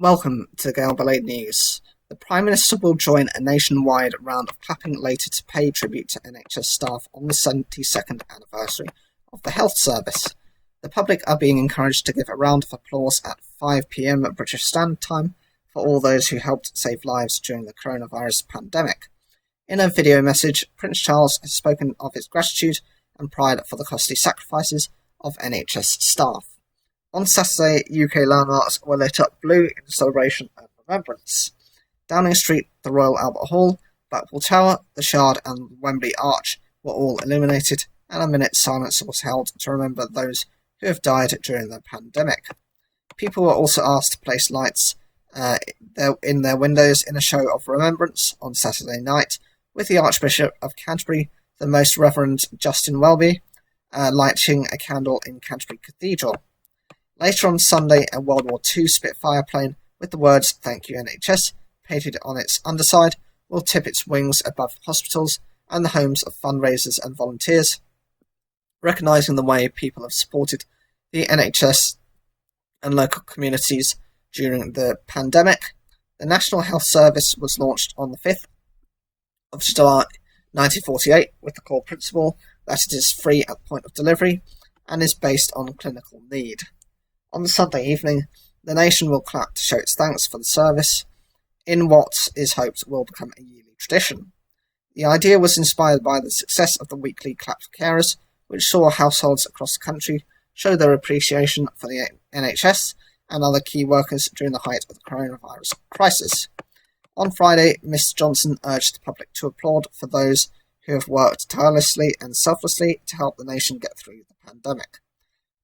Welcome to Gale Belaid News. The Prime Minister will join a nationwide round of clapping later to pay tribute to NHS staff on the 72nd anniversary of the health service. The public are being encouraged to give a round of applause at 5 p.m. British Standard Time for all those who helped save lives during the coronavirus pandemic. In a video message, Prince Charles has spoken of his gratitude and pride for the costly sacrifices of NHS staff. On Saturday, UK landmarks were lit up blue in celebration and remembrance. Downing Street, the Royal Albert Hall, Blackwall Tower, the Shard and Wembley Arch were all illuminated, and a minute's silence was held to remember those who have died during the pandemic. People were also asked to place lights in their windows in a show of remembrance on Saturday night, with the Archbishop of Canterbury, the Most Reverend Justin Welby, lighting a candle in Canterbury Cathedral. Later on Sunday, a World War II Spitfire plane with the words "Thank you NHS" painted on its underside will tip its wings above hospitals and the homes of fundraisers and volunteers, recognising the way people have supported the NHS and local communities during the pandemic. The National Health Service was launched on the 5th of July 1948 with the core principle that it is free at the point of delivery and is based on clinical need. On the Sunday evening, the nation will clap to show its thanks for the service in what is hoped will become a yearly tradition. The idea was inspired by the success of the weekly clap for carers, which saw households across the country show their appreciation for the NHS and other key workers during the height of the coronavirus crisis. On Friday, Mr Johnson urged the public to applaud for those who have worked tirelessly and selflessly to help the nation get through the pandemic.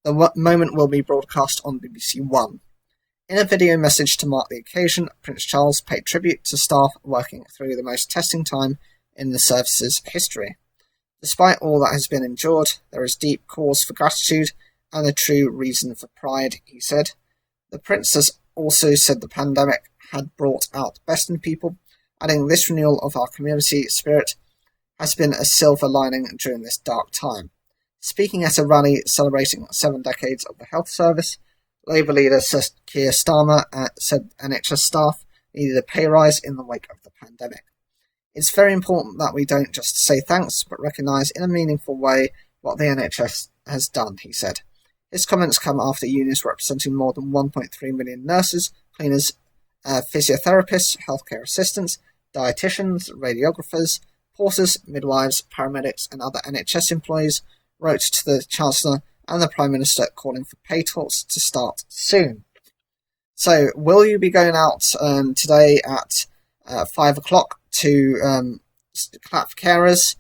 The moment will be broadcast on BBC One. In a video message to mark the occasion, Prince Charles paid tribute to staff working through the most testing time in the service's history. Despite all that has been endured, there is deep cause for gratitude and a true reason for pride, he said. The Prince has also said the pandemic had brought out the best in people, adding this renewal of our community spirit has been a silver lining during this dark time. Speaking at a rally celebrating 7 decades of the health service, Labour leader Keir Starmer said NHS staff needed a pay rise in the wake of the pandemic. It's very important that we don't just say thanks, but recognise in a meaningful way what the NHS has done, he said. His comments come after unions representing more than 1.3 million nurses, cleaners, physiotherapists, healthcare assistants, dietitians, radiographers, porters, midwives, paramedics and other NHS employees wrote to the Chancellor and the Prime Minister calling for pay talks to start soon. So, will you be going out today at 5 o'clock to clap for carers,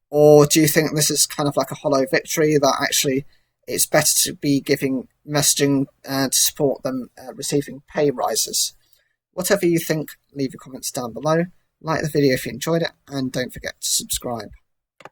or do you think this is kind of like a hollow victory, that actually it's better to be giving messaging to support them receiving pay rises? Whatever you think, leave your comments down below, like the video if you enjoyed it, and don't forget to subscribe.